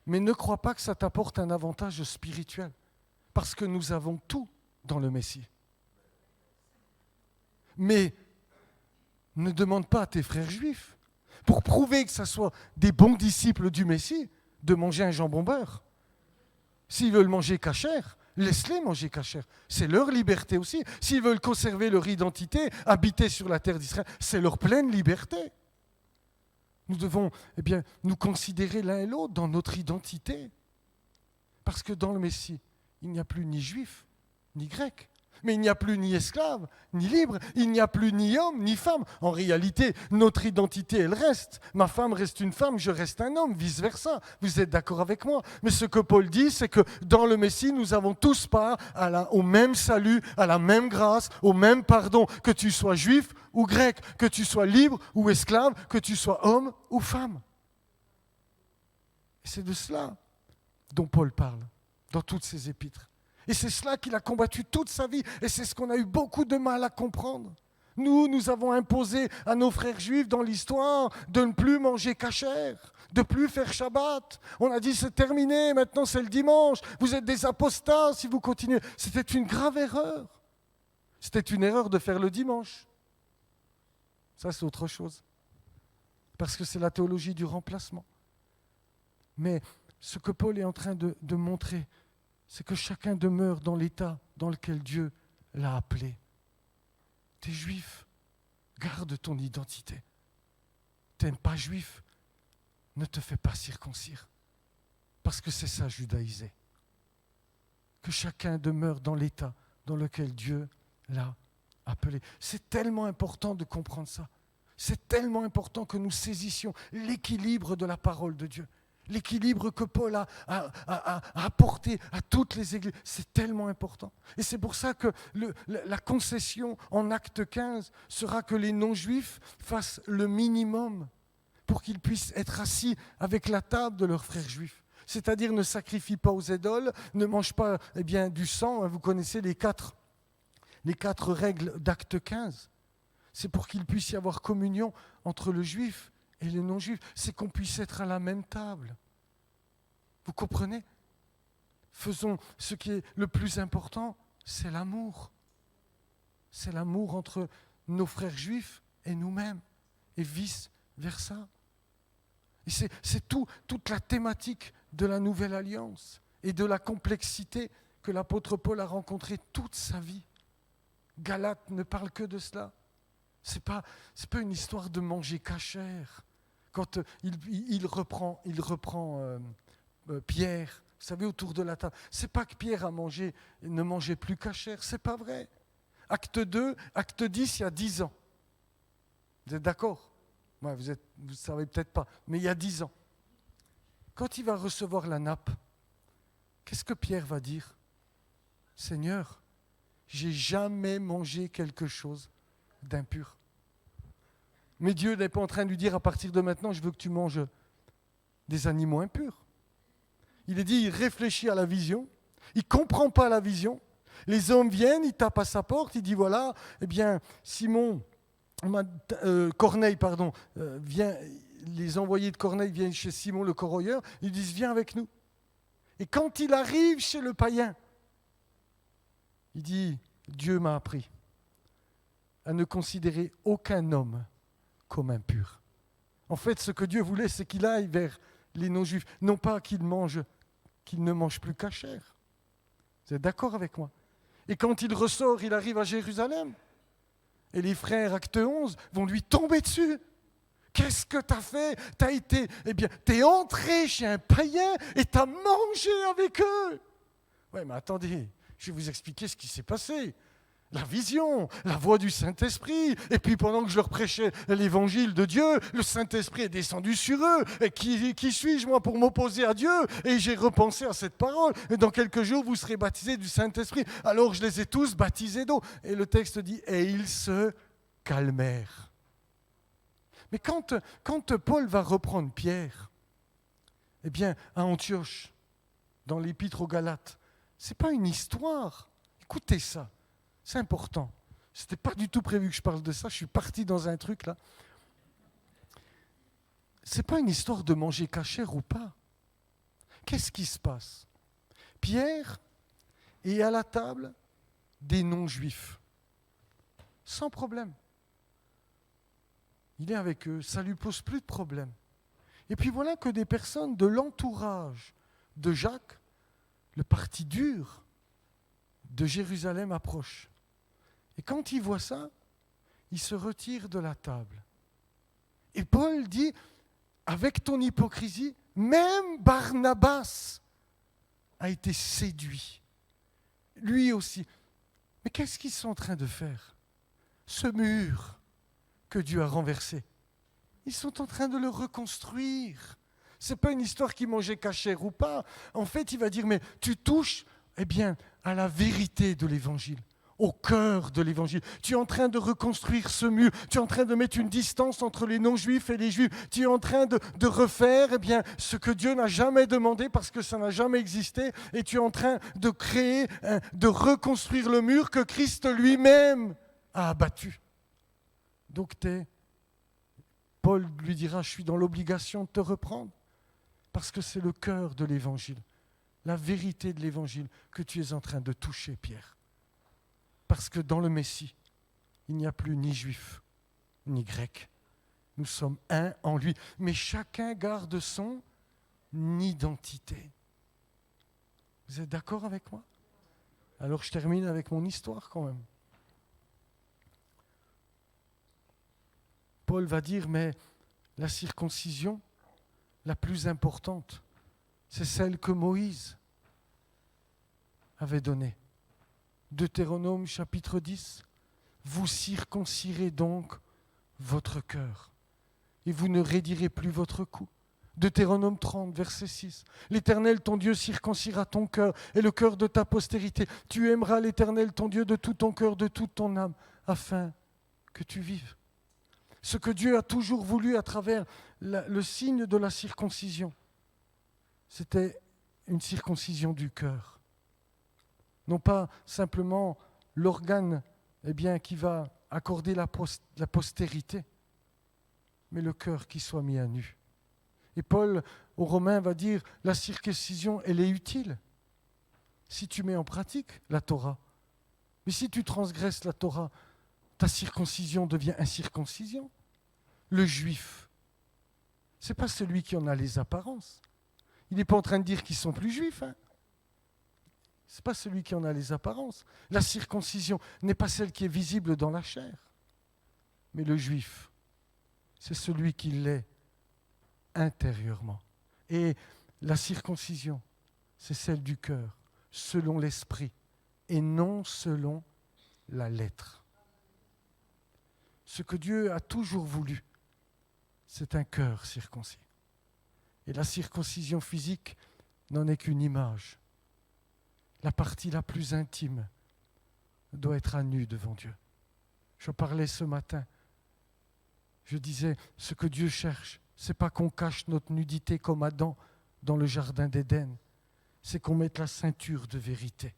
Mais ne crois pas que ça t'apporte un avantage spirituel. Parce que nous avons tout dans le Messie. Mais ne demande pas à tes frères juifs, pour prouver que ce soit des bons disciples du Messie, de manger un jambon beurre. S'ils veulent manger cachère, laisse-les manger cachère. C'est leur liberté aussi. S'ils veulent conserver leur identité, habiter sur la terre d'Israël, c'est leur pleine liberté. Nous devons nous considérer l'un et l'autre dans notre identité. Parce que dans le Messie, il n'y a plus ni juif, ni grec. Mais il n'y a plus ni esclave, ni libre. Il n'y a plus ni homme, ni femme. En réalité, notre identité, elle reste. Ma femme reste une femme, je reste un homme, vice-versa. Vous êtes d'accord avec moi? Mais ce que Paul dit, c'est que dans le Messie, nous avons tous part au même salut, à la même grâce, au même pardon. Que tu sois juif ou grec, que tu sois libre ou esclave, que tu sois homme ou femme. Et c'est de cela dont Paul parle dans toutes ses épîtres. Et c'est cela qu'il a combattu toute sa vie. Et c'est ce qu'on a eu beaucoup de mal à comprendre. Nous avons imposé à nos frères juifs dans l'histoire de ne plus manger cachère, de ne plus faire Shabbat. On a dit c'est terminé, maintenant c'est le dimanche. Vous êtes des apostats si vous continuez. C'était une grave erreur. C'était une erreur de faire le dimanche. Ça c'est autre chose. Parce que c'est la théologie du remplacement. Mais ce que Paul est en train de montrer, c'est que chacun demeure dans l'état dans lequel Dieu l'a appelé. Tu es juif, garde ton identité. Tu n'es pas juif, ne te fais pas circoncire. Parce que c'est ça, judaïser. Que chacun demeure dans l'état dans lequel Dieu l'a appelé. C'est tellement important de comprendre ça. C'est tellement important que nous saisissions l'équilibre de la parole de Dieu. L'équilibre que Paul a apporté à toutes les églises, c'est tellement important. Et c'est pour ça que la concession en acte 15 sera que les non-juifs fassent le minimum pour qu'ils puissent être assis avec la table de leurs frères juifs. C'est-à-dire ne sacrifient pas aux idoles, ne mangent pas du sang. Vous connaissez les quatre règles d'acte 15. C'est pour qu'il puisse y avoir communion entre le juif et les non-juifs, c'est qu'on puisse être à la même table. Vous comprenez? Faisons ce qui est le plus important, c'est l'amour. C'est l'amour entre nos frères juifs et nous-mêmes, et vice-versa. Et c'est toute la thématique de la nouvelle alliance et de la complexité que l'apôtre Paul a rencontrée toute sa vie. Galates ne parle que de cela. C'est pas une histoire de manger cachère. Quand il reprend Pierre, vous savez, autour de la table, c'est pas que Pierre ne mangeait plus cachère, c'est pas vrai. Acte 2, acte 10, il y a 10 ans. Vous êtes d'accord? Ouais, vous ne savez peut-être pas, mais il y a 10 ans. Quand il va recevoir la nappe, qu'est-ce que Pierre va dire? Seigneur, j'ai jamais mangé quelque chose d'impur. Mais Dieu n'est pas en train de lui dire à partir de maintenant, je veux que tu manges des animaux impurs. Il est dit, il réfléchit à la vision, il ne comprend pas la vision. Les hommes viennent, ils tapent à sa porte, il dit voilà, Corneille, vient, les envoyés de Corneille viennent chez Simon le corroyeur, ils disent viens avec nous. Et quand il arrive chez le païen, il dit Dieu m'a appris à ne considérer aucun homme comme impur. En fait, ce que Dieu voulait, c'est qu'il aille vers les non-juifs, non pas qu'il ne mange plus cachère. Vous êtes d'accord avec moi? Et quand il ressort, il arrive à Jérusalem. Et les frères, acte 11, vont lui tomber dessus. Qu'est-ce que tu as fait? Tu es entré chez un païen et tu as mangé avec eux. Oui, mais attendez, je vais vous expliquer ce qui s'est passé. La vision, la voix du Saint-Esprit. Et puis pendant que je leur prêchais l'évangile de Dieu, le Saint-Esprit est descendu sur eux. Et qui suis-je moi pour m'opposer à Dieu? Et j'ai repensé à cette parole. Et dans quelques jours, vous serez baptisés du Saint-Esprit. Alors je les ai tous baptisés d'eau. Et le texte dit, et ils se calmèrent. Mais quand Paul va reprendre Pierre, à Antioche, dans l'épître aux Galates, ce n'est pas une histoire. Écoutez ça. C'est important. Ce n'était pas du tout prévu que je parle de ça. Je suis parti dans un truc là. Ce n'est pas une histoire de manger cachère ou pas. Qu'est-ce qui se passe? Pierre est à la table des non-juifs. Sans problème. Il est avec eux, ça ne lui pose plus de problème. Et puis voilà que des personnes de l'entourage de Jacques, le parti dur de Jérusalem, approchent. Et quand il voit ça, il se retire de la table. Et Paul dit, avec ton hypocrisie, même Barnabas a été séduit. Lui aussi. Mais qu'est-ce qu'ils sont en train de faire? Ce mur que Dieu a renversé, ils sont en train de le reconstruire. Ce n'est pas une histoire qui mangeait cachère ou pas. En fait, il va dire, mais tu touches à la vérité de l'Évangile, au cœur de l'Évangile. Tu es en train de reconstruire ce mur. Tu es en train de mettre une distance entre les non-juifs et les juifs. Tu es en train de refaire ce que Dieu n'a jamais demandé parce que ça n'a jamais existé. Et tu es en train de créer, de reconstruire le mur que Christ lui-même a abattu. Donc Paul lui dira, je suis dans l'obligation de te reprendre parce que c'est le cœur de l'Évangile, la vérité de l'Évangile que tu es en train de toucher, Pierre. Parce que dans le Messie, il n'y a plus ni juif, ni grec. Nous sommes un en lui. Mais chacun garde son identité. Vous êtes d'accord avec moi? Alors je termine avec mon histoire quand même. Paul va dire, mais la circoncision, la plus importante, c'est celle que Moïse avait donnée. Deutéronome chapitre 10, vous circoncirez donc votre cœur et vous ne raidirez plus votre cou. Deutéronome 30, verset 6. L'Éternel, ton Dieu, circoncira ton cœur et le cœur de ta postérité. Tu aimeras l'Éternel, ton Dieu, de tout ton cœur, de toute ton âme, afin que tu vives. Ce que Dieu a toujours voulu à travers le signe de la circoncision, c'était une circoncision du cœur. Non pas simplement l'organe qui va accorder la postérité, mais le cœur qui soit mis à nu. Et Paul, aux Romains, va dire, la circoncision, elle est utile si tu mets en pratique la Torah. Mais si tu transgresses la Torah, ta circoncision devient incirconcision. Le juif, ce n'est pas celui qui en a les apparences. Il n'est pas en train de dire qu'ils sont plus juifs. Ce n'est pas celui qui en a les apparences. La circoncision n'est pas celle qui est visible dans la chair. Mais le juif, c'est celui qui l'est intérieurement. Et la circoncision, c'est celle du cœur, selon l'esprit, et non selon la lettre. Ce que Dieu a toujours voulu, c'est un cœur circoncis. Et la circoncision physique n'en est qu'une image. La partie la plus intime doit être à nu devant Dieu. Je parlais ce matin, je disais, ce que Dieu cherche, ce n'est pas qu'on cache notre nudité comme Adam dans le jardin d'Éden, c'est qu'on mette la ceinture de vérité,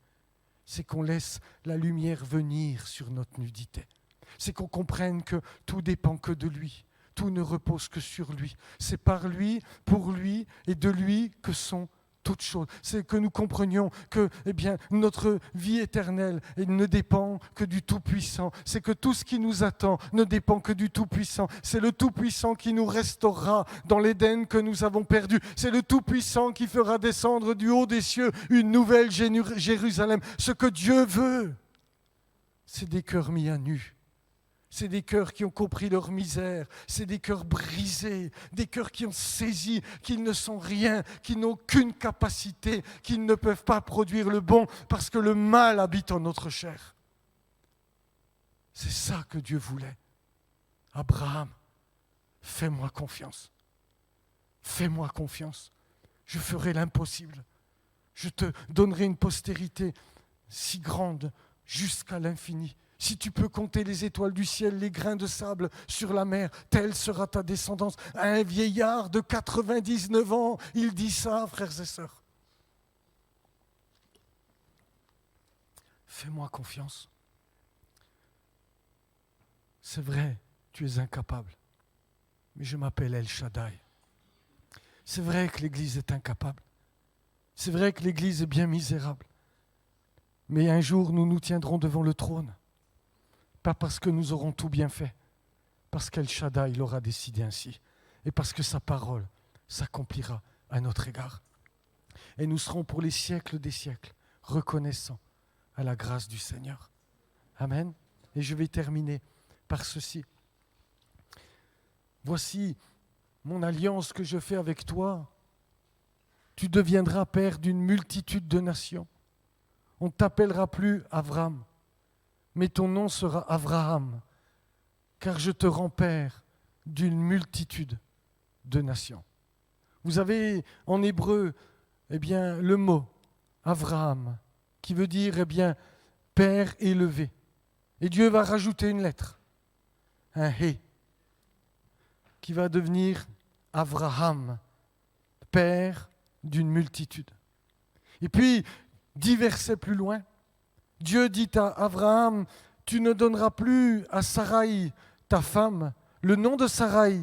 c'est qu'on laisse la lumière venir sur notre nudité, c'est qu'on comprenne que tout dépend que de lui, tout ne repose que sur lui, c'est par lui, pour lui et de lui que sont toutes choses. C'est que nous comprenions que notre vie éternelle ne dépend que du Tout-Puissant. C'est que tout ce qui nous attend ne dépend que du Tout-Puissant. C'est le Tout-Puissant qui nous restaurera dans l'Éden que nous avons perdu. C'est le Tout-Puissant qui fera descendre du haut des cieux une nouvelle Jérusalem. Ce que Dieu veut, c'est des cœurs mis à nu. C'est des cœurs qui ont compris leur misère, c'est des cœurs brisés, des cœurs qui ont saisi qu'ils ne sont rien, qu'ils n'ont aucune capacité, qu'ils ne peuvent pas produire le bon parce que le mal habite en notre chair. C'est ça que Dieu voulait. Abraham, fais-moi confiance. Fais-moi confiance. Je ferai l'impossible. Je te donnerai une postérité si grande jusqu'à l'infini. Si tu peux compter les étoiles du ciel, les grains de sable sur la mer, telle sera ta descendance. Un vieillard de 99 ans, il dit ça, frères et sœurs. Fais-moi confiance. C'est vrai, tu es incapable, mais je m'appelle El Shaddai. C'est vrai que l'Église est incapable. C'est vrai que l'Église est bien misérable. Mais un jour, nous nous tiendrons devant le trône. Pas parce que nous aurons tout bien fait, parce qu'El Shaddai l'aura décidé ainsi, et parce que sa parole s'accomplira à notre égard. Et nous serons pour les siècles des siècles reconnaissants à la grâce du Seigneur. Amen. Et je vais terminer par ceci. Voici mon alliance que je fais avec toi. Tu deviendras père d'une multitude de nations. On ne t'appellera plus Avram, mais ton nom sera Avraham, car je te rends père d'une multitude de nations. Vous avez en hébreu le mot Avraham, qui veut dire père élevé. Et Dieu va rajouter une lettre, un He, qui va devenir Avraham, père d'une multitude. Et puis, 10 versets plus loin, Dieu dit à Abraham, tu ne donneras plus à Sarai, ta femme, le nom de Sarai,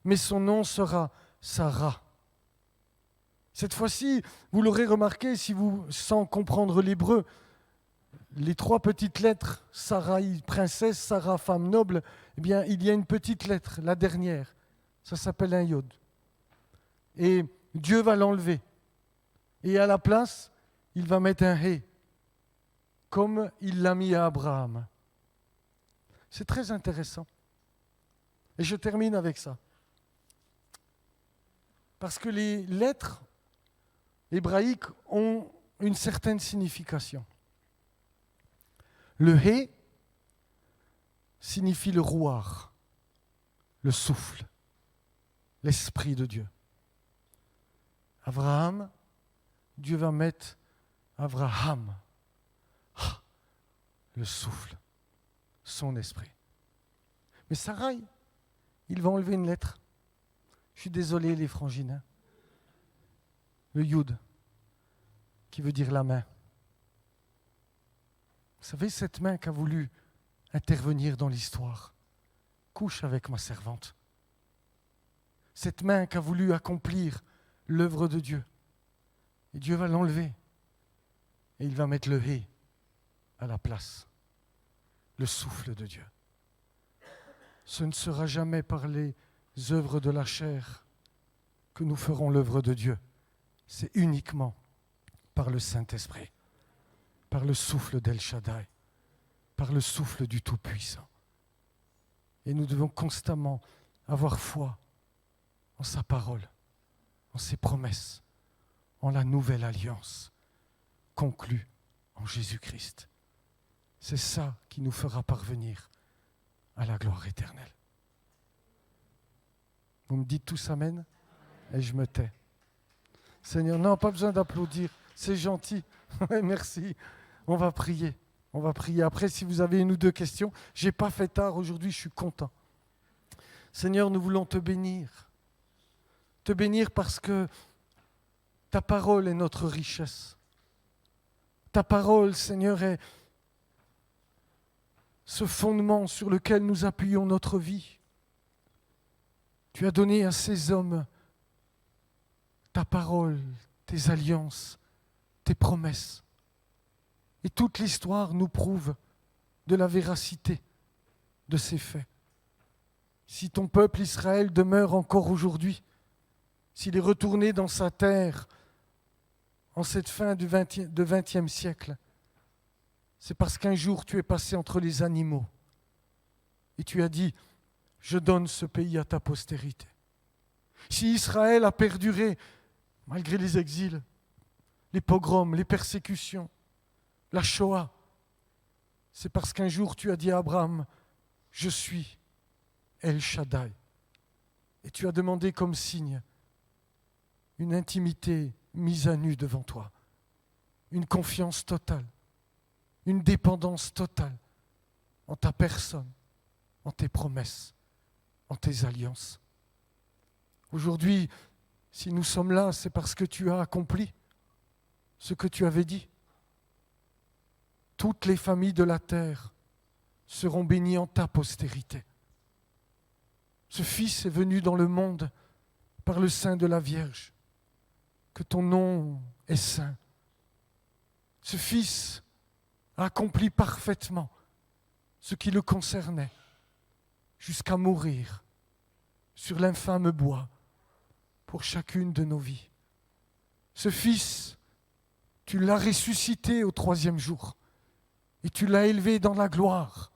mais son nom sera Sarah. Cette fois-ci, vous l'aurez remarqué, sans comprendre l'hébreu, les 3 petites lettres, Sarai, princesse, Sarah, femme noble, il y a une petite lettre, la dernière, ça s'appelle un yod. Et Dieu va l'enlever. Et à la place, il va mettre un He, comme il l'a mis à Abraham. C'est très intéressant. Et je termine avec ça. Parce que les lettres hébraïques ont une certaine signification. Le He signifie le rouar, le souffle, l'esprit de Dieu. Abraham, Dieu va mettre Avraham, le souffle, son esprit. Mais Sarai, il va enlever une lettre. Je suis désolé les frangines. Le Yud, qui veut dire la main. Vous savez, cette main qui a voulu intervenir dans l'histoire, couche avec ma servante. Cette main qui a voulu accomplir l'œuvre de Dieu. Et Dieu va l'enlever. Et il va mettre le He à la place. Le souffle de Dieu. Ce ne sera jamais par les œuvres de la chair que nous ferons l'œuvre de Dieu. C'est uniquement par le Saint-Esprit, par le souffle d'El Shaddai, par le souffle du Tout-Puissant. Et nous devons constamment avoir foi en sa parole, en ses promesses, en la nouvelle alliance conclue en Jésus-Christ. C'est ça qui nous fera parvenir à la gloire éternelle. Vous me dites tous Amen et je me tais. Seigneur, non, pas besoin d'applaudir, c'est gentil. Merci. On va prier. On va prier. Après, si vous avez 1 ou 2 questions, je n'ai pas fait tard aujourd'hui, je suis content. Seigneur, nous voulons te bénir. Te bénir parce que ta parole est notre richesse. Ta parole, Seigneur, est ce fondement sur lequel nous appuyons notre vie. Tu as donné à ces hommes ta parole, tes alliances, tes promesses. Et toute l'histoire nous prouve de la véracité de ces faits. Si ton peuple Israël demeure encore aujourd'hui, s'il est retourné dans sa terre en cette fin du XXe siècle, c'est parce qu'un jour tu es passé entre les animaux et tu as dit, je donne ce pays à ta postérité. Si Israël a perduré, malgré les exils, les pogroms, les persécutions, la Shoah, c'est parce qu'un jour tu as dit à Abraham, je suis El Shaddai. Et tu as demandé comme signe une intimité mise à nu devant toi, une confiance totale, une dépendance totale en ta personne, en tes promesses, en tes alliances. Aujourd'hui, si nous sommes là, c'est parce que tu as accompli ce que tu avais dit. Toutes les familles de la terre seront bénies en ta postérité. Ce Fils est venu dans le monde par le sein de la Vierge. Que ton nom est saint. Ce Fils a accompli parfaitement ce qui le concernait jusqu'à mourir sur l'infâme bois pour chacune de nos vies. Ce Fils, tu l'as ressuscité au 3e jour et tu l'as élevé dans la gloire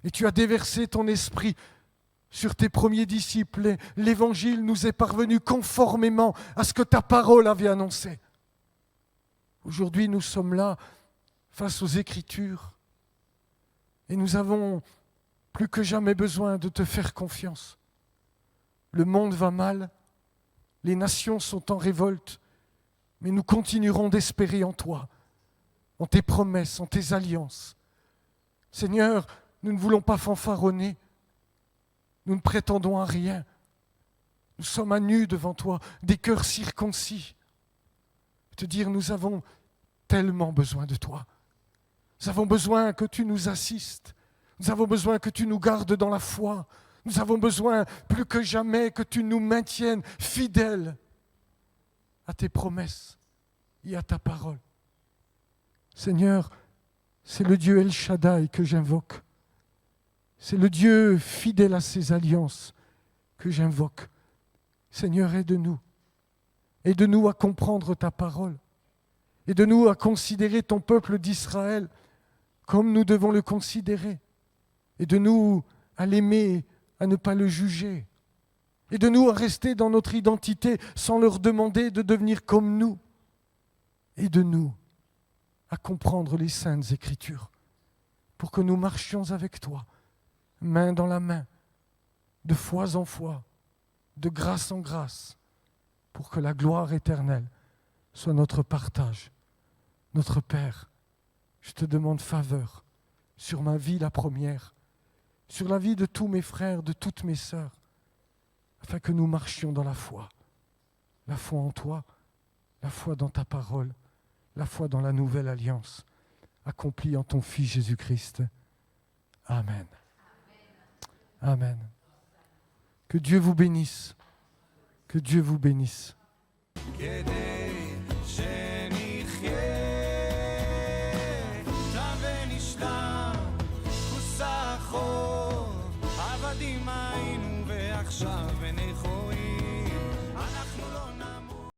et tu as déversé ton esprit sur tes premiers disciples. Et l'Évangile nous est parvenu conformément à ce que ta parole avait annoncé. Aujourd'hui, nous sommes là face aux Écritures et nous avons plus que jamais besoin de te faire confiance. Le monde va mal, les nations sont en révolte, mais nous continuerons d'espérer en toi, en tes promesses, en tes alliances. Seigneur, nous ne voulons pas fanfaronner, nous ne prétendons à rien. Nous sommes à nu devant toi, des cœurs circoncis. Te dire, nous avons tellement besoin de toi. Nous avons besoin que tu nous assistes. Nous avons besoin que tu nous gardes dans la foi. Nous avons besoin plus que jamais que tu nous maintiennes fidèles à tes promesses et à ta parole. Seigneur, c'est le Dieu El Shaddai que j'invoque. C'est le Dieu fidèle à ses alliances que j'invoque. Seigneur, aide-nous. Aide-nous à comprendre ta parole. Aide-nous à considérer ton peuple d'Israël comme nous devons le considérer. Aide-nous à l'aimer, à ne pas le juger. Aide-nous à rester dans notre identité sans leur demander de devenir comme nous. Aide-nous à comprendre les saintes Écritures pour que nous marchions avec toi, main dans la main, de foi en foi, de grâce en grâce, pour que la gloire éternelle soit notre partage. Notre Père, je te demande faveur sur ma vie la première, sur la vie de tous mes frères, de toutes mes sœurs, afin que nous marchions dans la foi en toi, la foi dans ta parole, la foi dans la nouvelle alliance, accomplie en ton Fils Jésus-Christ. Amen. Amen. Que Dieu vous bénisse. Que Dieu vous bénisse.